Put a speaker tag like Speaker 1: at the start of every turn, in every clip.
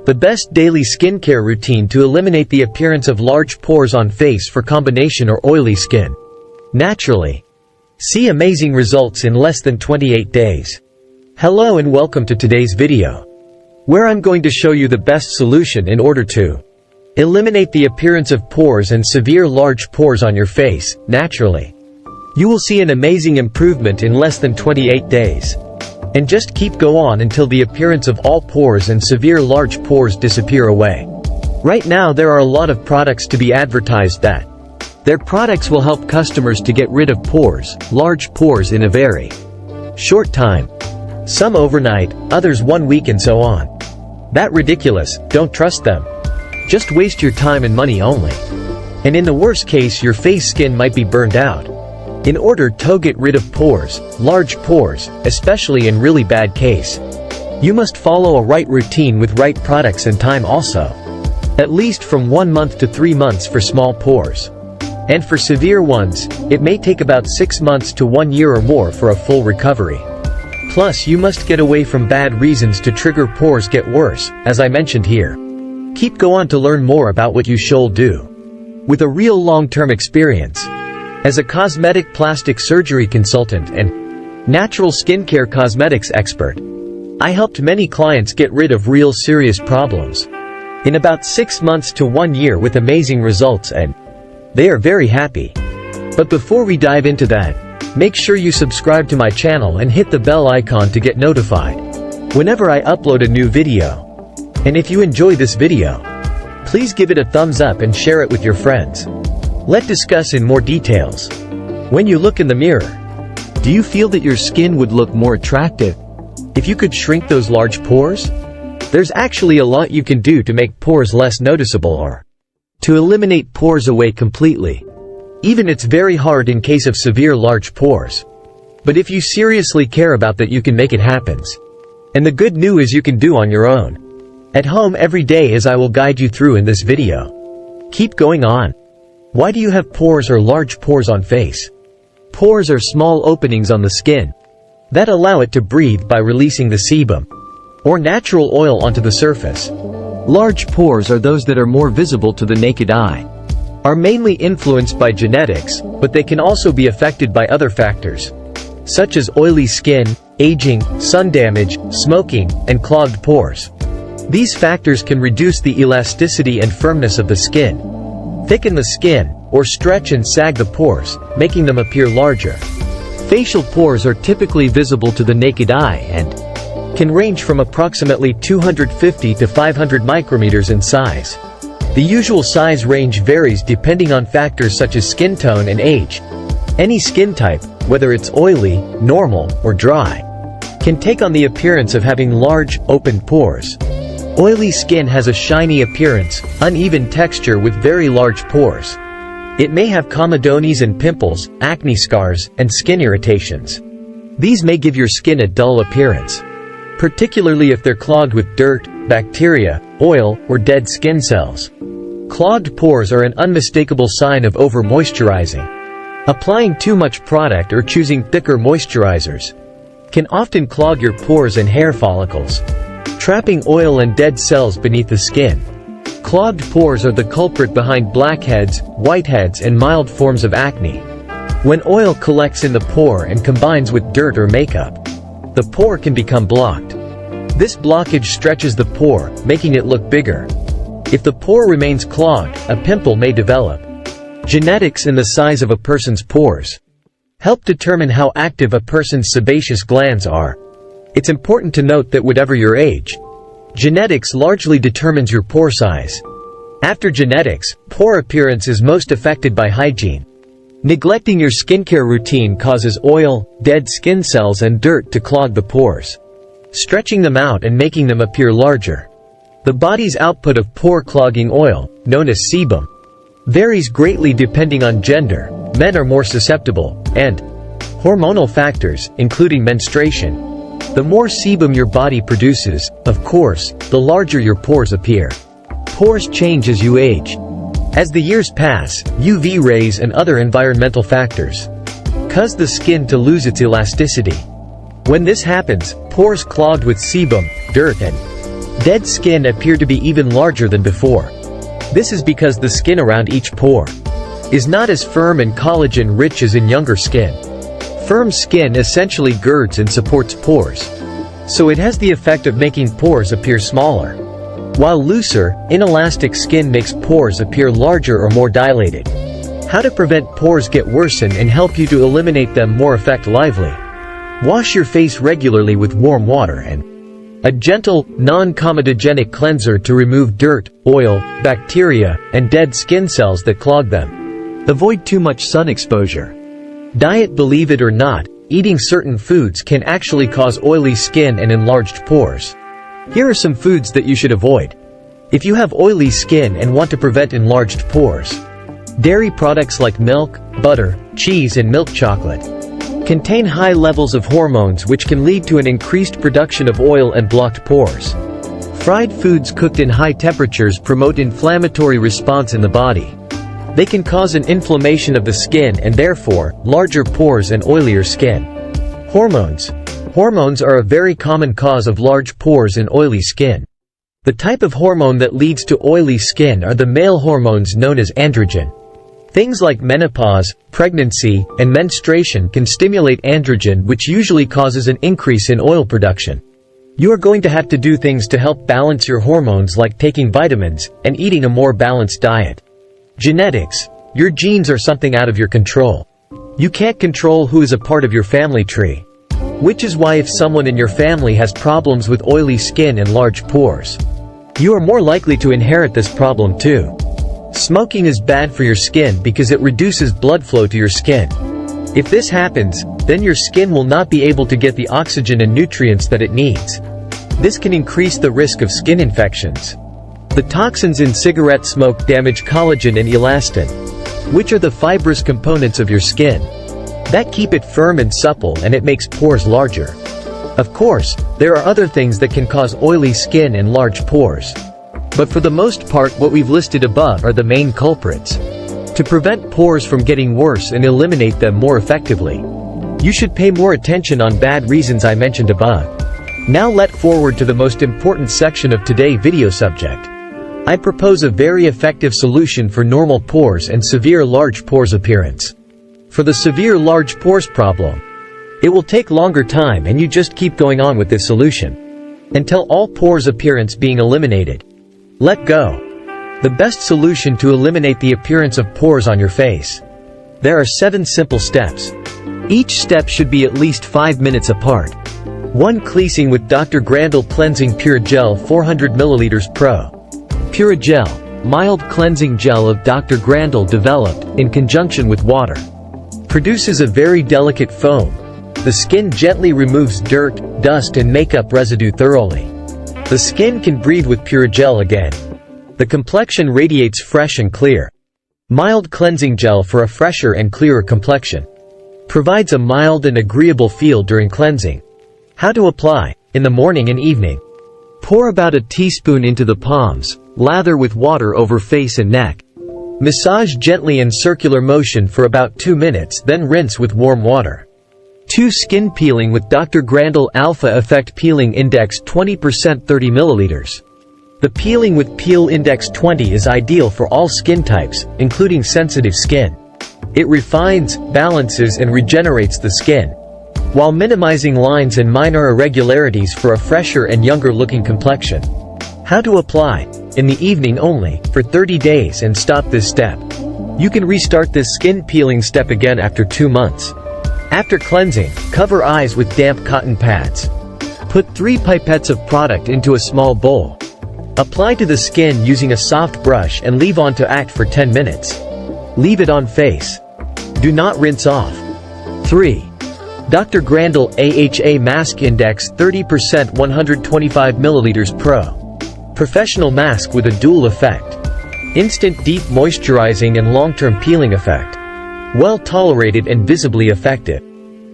Speaker 1: The best daily skincare routine to eliminate the appearance of large pores on face for combination or oily skin. Naturally. See amazing results in less than 28 days. Hello and welcome to today's video, where I'm going to show you the best solution in order to eliminate the appearance of pores and severe large pores on your face, naturally. You will see an amazing improvement in less than 28 days. And just keep go on until the appearance of all pores and severe large pores disappear away. Right now there are a lot of products to be advertised that their products will help customers to get rid of pores, large pores in a very short time. Some overnight, others 1 week and so on. That ridiculous, don't trust them. Just waste your time and money only. And in the worst case your face skin might be burned out. In order to get rid of pores, large pores, especially in really bad case, you must follow a right routine with right products and time also. At least from 1 month to 3 months for small pores. And for severe ones, it may take about 6 months to 1 year or more for a full recovery. Plus you must get away from bad reasons to trigger pores get worse, as I mentioned here. Keep go on to learn more about what you should do. With a real long-term experience. As a cosmetic plastic surgery consultant and natural skincare cosmetics expert, I helped many clients get rid of real serious problems in about 6 months to 1 year with amazing results, and they are very happy. But before we dive into that, make sure you subscribe to my channel and hit the bell icon to get notified whenever I upload a new video. And if you enjoy this video, please give it a thumbs up and share it with your friends. Let's discuss in more details. When you look in the mirror, do you feel that your skin would look more attractive if you could shrink those large pores? There's actually a lot you can do to make pores less noticeable or to eliminate pores away completely. Even it's very hard in case of severe large pores. But if you seriously care about that, you can make it happen. And the good news is you can do on your own, at home every day, as I will guide you through in this video. Keep going on. Why do you have pores or large pores on face? Pores are small openings on the skin that allow it to breathe by releasing the sebum or natural oil onto the surface. Large pores are those that are more visible to the naked eye, are mainly influenced by genetics, but they can also be affected by other factors, such as oily skin, aging, sun damage, smoking, and clogged pores. These factors can reduce the elasticity and firmness of the skin, thicken the skin, or stretch and sag the pores, making them appear larger. Facial pores are typically visible to the naked eye and can range from approximately 250 to 500 micrometers in size. The usual size range varies depending on factors such as skin tone and age. Any skin type, whether it's oily, normal, or dry, can take on the appearance of having large, open pores. Oily skin has a shiny appearance, uneven texture with very large pores. It may have comedones and pimples, acne scars, and skin irritations. These may give your skin a dull appearance, particularly if they're clogged with dirt, bacteria, oil, or dead skin cells. Clogged pores are an unmistakable sign of over-moisturizing. Applying too much product or choosing thicker moisturizers can often clog your pores and hair follicles, trapping oil and dead cells beneath the skin. Clogged pores are the culprit behind blackheads, whiteheads, and mild forms of acne. When oil collects in the pore and combines with dirt or makeup, the pore can become blocked. This blockage stretches the pore, making it look bigger. If the pore remains clogged, a pimple may develop. Genetics and the size of a person's pores help determine how active a person's sebaceous glands are. It's important to note that whatever your age, genetics largely determines your pore size. After genetics, pore appearance is most affected by hygiene. Neglecting your skincare routine causes oil, dead skin cells, and dirt to clog the pores, stretching them out and making them appear larger. The body's output of pore-clogging oil, known as sebum, varies greatly depending on gender. Men are more susceptible, and hormonal factors, including menstruation. The more sebum your body produces, of course, the larger your pores appear. Pores change as you age. As the years pass, UV rays and other environmental factors cause the skin to lose its elasticity. When this happens, pores clogged with sebum, dirt, and Dead skin appear to be even larger than before. This is because the skin around each pore is not as firm and collagen-rich as in younger skin. Firm skin essentially girds and supports pores, so it has the effect of making pores appear smaller, while looser, inelastic skin makes pores appear larger or more dilated. How to prevent pores get worsen and help you to eliminate them more effectively. Wash your face regularly with warm water and a gentle, non-comedogenic cleanser to remove dirt, oil, bacteria, and dead skin cells that clog them. Avoid too much sun exposure. Diet. Believe it or not, eating certain foods can actually cause oily skin and enlarged pores. Here are some foods that you should avoid if you have oily skin and want to prevent enlarged pores. Dairy products like milk, butter, cheese and milk chocolate contain high levels of hormones which can lead to an increased production of oil and blocked pores. Fried foods cooked in high temperatures promote inflammatory response in the body. They can cause an inflammation of the skin and therefore, larger pores and oilier skin. Hormones. Hormones are a very common cause of large pores and oily skin. The type of hormone that leads to oily skin are the male hormones known as androgen. Things like menopause, pregnancy, and menstruation can stimulate androgen, which usually causes an increase in oil production. You are going to have to do things to help balance your hormones, like taking vitamins and eating a more balanced diet. Genetics. Your genes are something out of your control. You can't control who is a part of your family tree, which is why if someone in your family has problems with oily skin and large pores, you are more likely to inherit this problem too. Smoking is bad for your skin because it reduces blood flow to your skin. If this happens, then your skin will not be able to get the oxygen and nutrients that it needs. This can increase the risk of skin infections. The toxins in cigarette smoke damage collagen and elastin, which are the fibrous components of your skin that keep it firm and supple, and it makes pores larger. Of course, there are other things that can cause oily skin and large pores, but for the most part what we've listed above are the main culprits. To prevent pores from getting worse and eliminate them more effectively, you should pay more attention on bad reasons I mentioned above. Now let's forward to the most important section of today's video subject. I propose a very effective solution for normal pores and severe large pores appearance. For the severe large pores problem, it will take longer time and you just keep going on with this solution until all pores appearance being eliminated. Let go. The best solution to eliminate the appearance of pores on your face. There are 7 simple steps. Each step should be at least 5 minutes apart. 1. Cleansing with Dr. Grandel Cleansing Pure Gel 400 ml Pro. Pure Gel, mild cleansing gel of Dr. Grandel developed in conjunction with water. Produces a very delicate foam. The skin gently removes dirt, dust and makeup residue thoroughly. The skin can breathe with Pure Gel again. The complexion radiates fresh and clear. Mild cleansing gel for a fresher and clearer complexion. Provides a mild and agreeable feel during cleansing. How to apply. In the morning and evening. Pour about a teaspoon into the palms. Lather with water over face and neck. Massage gently in circular motion for about 2 minutes, then rinse with warm water. 2. Skin peeling with Dr. Grandel Alpha Effect Peeling Index 20% 30 ml. The peeling with Peel Index 20 is ideal for all skin types, including sensitive skin. It refines, balances and regenerates the skin, while minimizing lines and minor irregularities for a fresher and younger looking complexion. How to apply. In the evening only, for 30 days and stop this step. You can restart this skin peeling step again after 2 months. After cleansing, cover eyes with damp cotton pads. Put 3 pipettes of product into a small bowl. Apply to the skin using a soft brush and leave on to act for 10 minutes. Leave it on face. Do not rinse off. 3. Dr. Grandel AHA Mask Index 30% 125 ml Pro. Professional mask with a dual effect. Instant deep moisturizing and long-term peeling effect. Well tolerated and visibly effective.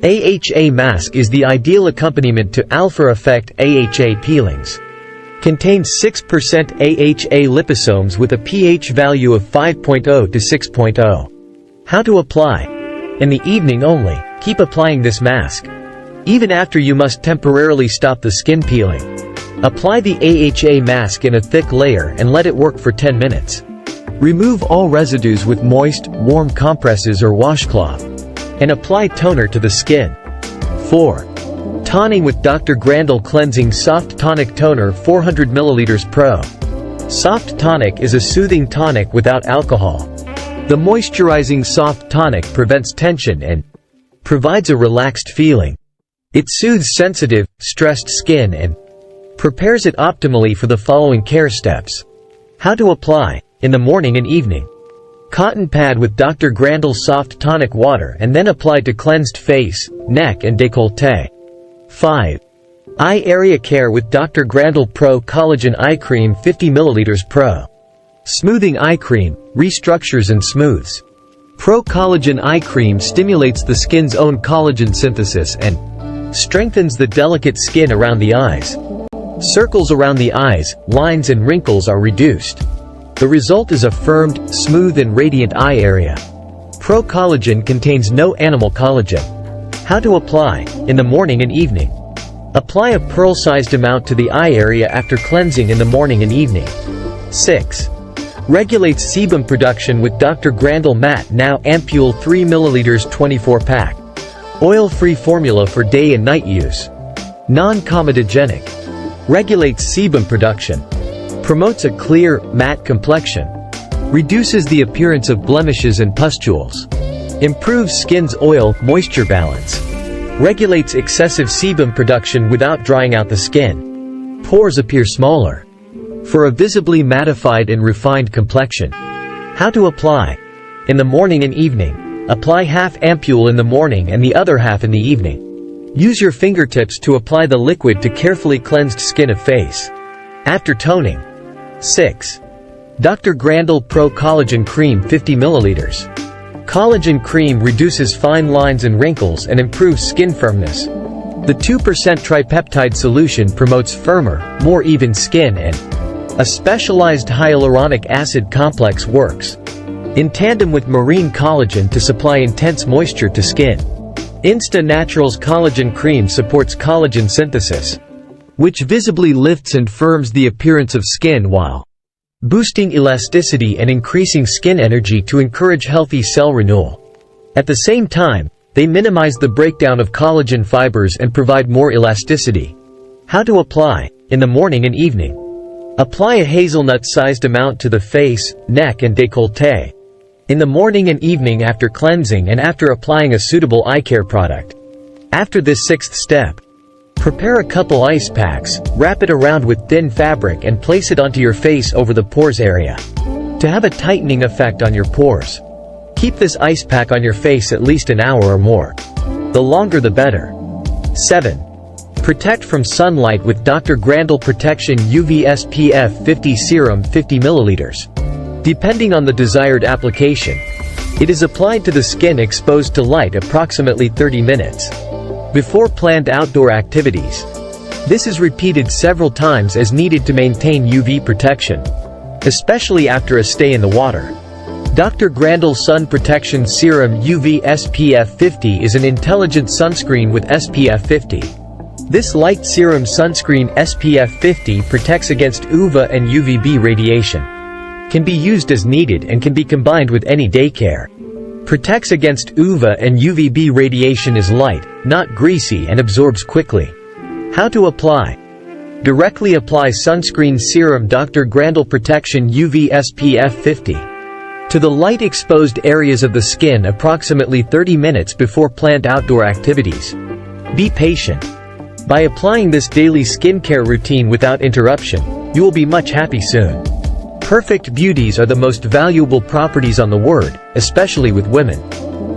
Speaker 1: AHA mask is the ideal accompaniment to Alpha Effect AHA peelings. Contains 6% AHA liposomes with a pH value of 5.0 to 6.0. How to apply. In the evening only, keep applying this mask, even after you must temporarily stop the skin peeling. Apply the AHA mask in a thick layer and let it work for 10 minutes. Remove all residues with moist, warm compresses or washcloth. And apply toner to the skin. 4. Toning with Dr. Grandel Cleansing Soft Tonic Toner 400 ml Pro. Soft Tonic is a soothing tonic without alcohol. The moisturizing soft tonic prevents tension and provides a relaxed feeling. It soothes sensitive, stressed skin and prepares it optimally for the following care steps. How to apply: in the morning and evening. Cotton pad with Dr. Grandel Soft Tonic Water and then apply to cleansed face, neck and décolleté. 5. Eye area care with Dr. Grandel Pro Collagen Eye Cream 50 ml Pro. Smoothing eye cream, restructures and smooths. Pro Collagen Eye Cream stimulates the skin's own collagen synthesis and strengthens the delicate skin around the eyes. Circles around the eyes, lines and wrinkles are reduced. The result is a firmed, smooth and radiant eye area. Pro Collagen contains no animal collagen. How to apply: in the morning and evening. Apply a pearl-sized amount to the eye area after cleansing in the morning and evening. 6. Regulates sebum production with Dr. Grandel Matte Now Ampule 3 ml 24 pack. Oil-free formula for day and night use. Non-comedogenic. Regulates sebum production. Promotes a clear, matte complexion. Reduces the appearance of blemishes and pustules. Improves skin's oil-moisture balance. Regulates excessive sebum production without drying out the skin. Pores appear smaller. For a visibly mattified and refined complexion. How to apply: in the morning and evening. Apply half ampule in the morning and the other half in the evening. Use your fingertips to apply the liquid to carefully cleansed skin of face. After toning. 6. Dr. Grandel Pro Collagen Cream 50 ml. Collagen cream reduces fine lines and wrinkles and improves skin firmness. The 2% tripeptide solution promotes firmer, more even skin and a specialized hyaluronic acid complex works in tandem with marine collagen to supply intense moisture to skin. Insta Naturals Collagen Cream supports collagen synthesis, which visibly lifts and firms the appearance of skin while boosting elasticity and increasing skin energy to encourage healthy cell renewal. At the same time, they minimize the breakdown of collagen fibers and provide more elasticity. How to apply: in the morning and evening. Apply a hazelnut-sized amount to the face, neck and décolleté. In the morning and evening after cleansing and after applying a suitable eye care product. After this 6th step, prepare a couple ice packs, wrap it around with thin fabric and place it onto your face over the pores area to have a tightening effect on your pores. Keep this ice pack on your face at least an hour or more. The longer the better. 7. Protect from sunlight with Dr. Grandel Protection UV SPF 50 Serum 50 ml. Depending on the desired application, it is applied to the skin exposed to light approximately 30 minutes before planned outdoor activities. This is repeated several times as needed to maintain UV protection, especially after a stay in the water. Dr. Grandel Sun Protection Serum UV SPF 50 is an intelligent sunscreen with SPF 50. This light serum sunscreen SPF 50 protects against UVA and UVB radiation. Can be used as needed and can be combined with any day care. Protects against UVA and UVB radiation, is light, not greasy and absorbs quickly. How to apply: directly apply sunscreen serum Dr. Grandel Protection UV SPF 50 to the light exposed areas of the skin approximately 30 minutes before planned outdoor activities. Be patient. By applying this daily skincare routine without interruption, you will be much happy soon. Perfect beauties are the most valuable properties on the word, especially with women.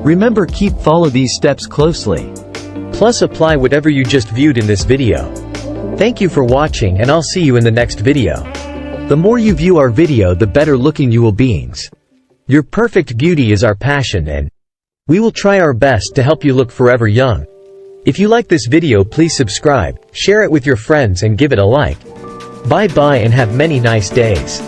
Speaker 1: Remember, follow these steps closely. Plus apply whatever you just viewed in this video. Thank you for watching and I'll see you in the next video. The more you view our video, the better looking you will be. Your perfect beauty is our passion and we will try our best to help you look forever young. If you like this video, please subscribe, share it with your friends and give it a like. Bye bye and have many nice days.